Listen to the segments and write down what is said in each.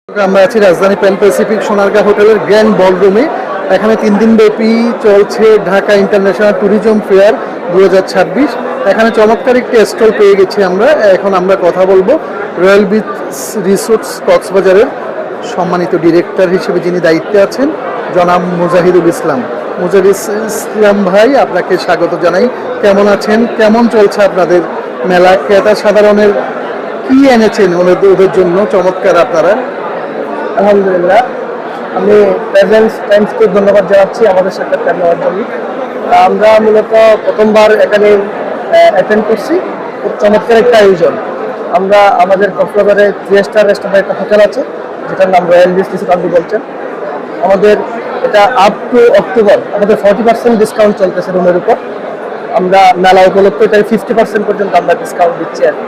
আমরা আছি রাজধানী প্যান প্যাসিফিক সোনারগাঁ হোটেলের গ্র্যান্ড বলরুমে। এখানে 3 দিন ব্যাপী চলছে ঢাকা ইন্টারন্যাশনাল ট্যুরিজম ফেয়ার 2026। এখানে চমৎকার একটি স্টল পেয়ে গেছি আমরা। এখন আমরা কথা বলবো রয়্যাল বিচ রিসোর্টস কক্সবাজারের সম্মানিত ডিরেক্টর হিসেবে যিনি দায়িত্বে আছেন, জনাব মুজাহিদুল ইসলাম। মুজাহিদুল ইসলাম ভাই, আপনাকে স্বাগত জানাই। কেমন আছেন? কেমন চলছে আপনাদের মেলা? ক্রেতা সাধারণের কি এনেছেন ওদের জন্য চমৎকার আপনারা? আলহামদুলিল্লাহ, আমি প্রেজেন্স টাইমসকে ধন্যবাদ জানাচ্ছি আমাদের সাক্ষাৎকার নেওয়ার জন্য। আমরা মূলত প্রথমবার এখানে অ্যাটেন্ড করছি। খুব চমৎকার একটা আয়োজন। আমরা আমাদের কক্সবাজারে 3 স্টার রেস্টুরেন্ট একটা হোটেল আছে, যেটার নাম রয়্যাল বিচ রিসোর্ট। আপনি বলছেন আমাদের এটা আপ টু অক্টোবর আমাদের 40% ডিসকাউন্ট চলতেছে রুমের উপর। আমরা মেলা উপলক্ষে এটা 50% পর্যন্ত আমরা ডিসকাউন্ট দিচ্ছি আর কি।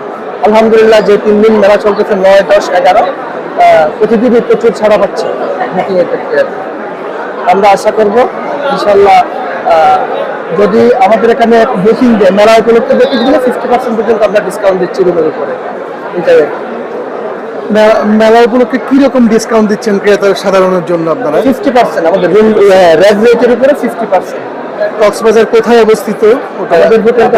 আলহামদুলিল্লাহ, যে 3 দিন মেলা চলতেছে 9, 10, 11 প্রতিদিনই প্রচুর ছাড়া পাচ্ছে বুকিং এর ক্ষেত্রে। আমরা আশা করব ইনশাল্লাহ যদি আমাদের এখানে বুকিং দেয়, মেলা উপলক্ষে বুকিং দিলে 50% পর্যন্ত আমরা ডিসকাউন্ট দিচ্ছি রুমের উপরে। এটাই মেলা উপলক্ষে কিরকম ডিসকাউন্ট দিচ্ছেন ক্রেতা সাধারণের জন্য আপনারা? 50% আমাদের রুম রেড রেটের উপরে 50%। কক্সবাজার কোথায় অবস্থিত? আমাদের হোটেলটা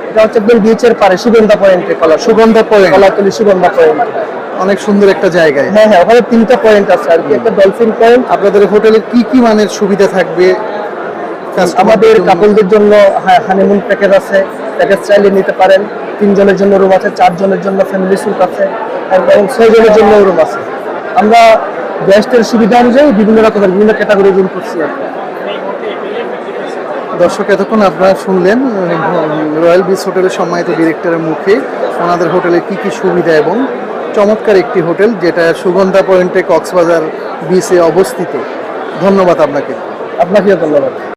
এটা হচ্ছে একদম বিচের পারে, সুগন্ধা পয়েন্টে, সুগন্ধা পয়েন্ট, কলাতলি সুগন্ধা পয়েন্ট। অনেক সুন্দর একটা জায়গায়। হ্যাঁ, ওখানে 3টা পয়েন্ট আছে আর কি। একটা ডলফিন পয়েন্ট। আপনাদের হোটেলে কি কি মানের সুবিধা থাকবে? আমাদের কাপলদের জন্য হানিমুন প্যাকেজ আছে, প্যাকেজ চাইলে নিতে পারেন। 3 জনের জন্য রুম আছে, 4 জনের জন্য ফ্যামিলি স্যুট আছে, এবং 6 জনের জন্য রুম আছে। আমরা গেস্টের সুবিধা অনুযায়ী বিভিন্ন রকমের বিভিন্ন ক্যাটাগরি রুম করছি আর কি। দর্শক, এতক্ষণ আপনারা শুনলেন রয়্যাল বিচ হোটেলের সম্মানিত ডিরেক্টরের মুখে ওনাদের হোটেলে কি কি সুবিধা এবং চমৎকার একটি হোটেল যেটা সুগন্ধা পয়েন্টে কক্সবাজার বিচে অবস্থিত। ধন্যবাদ আপনাকে। আপনাকেও ধন্যবাদ।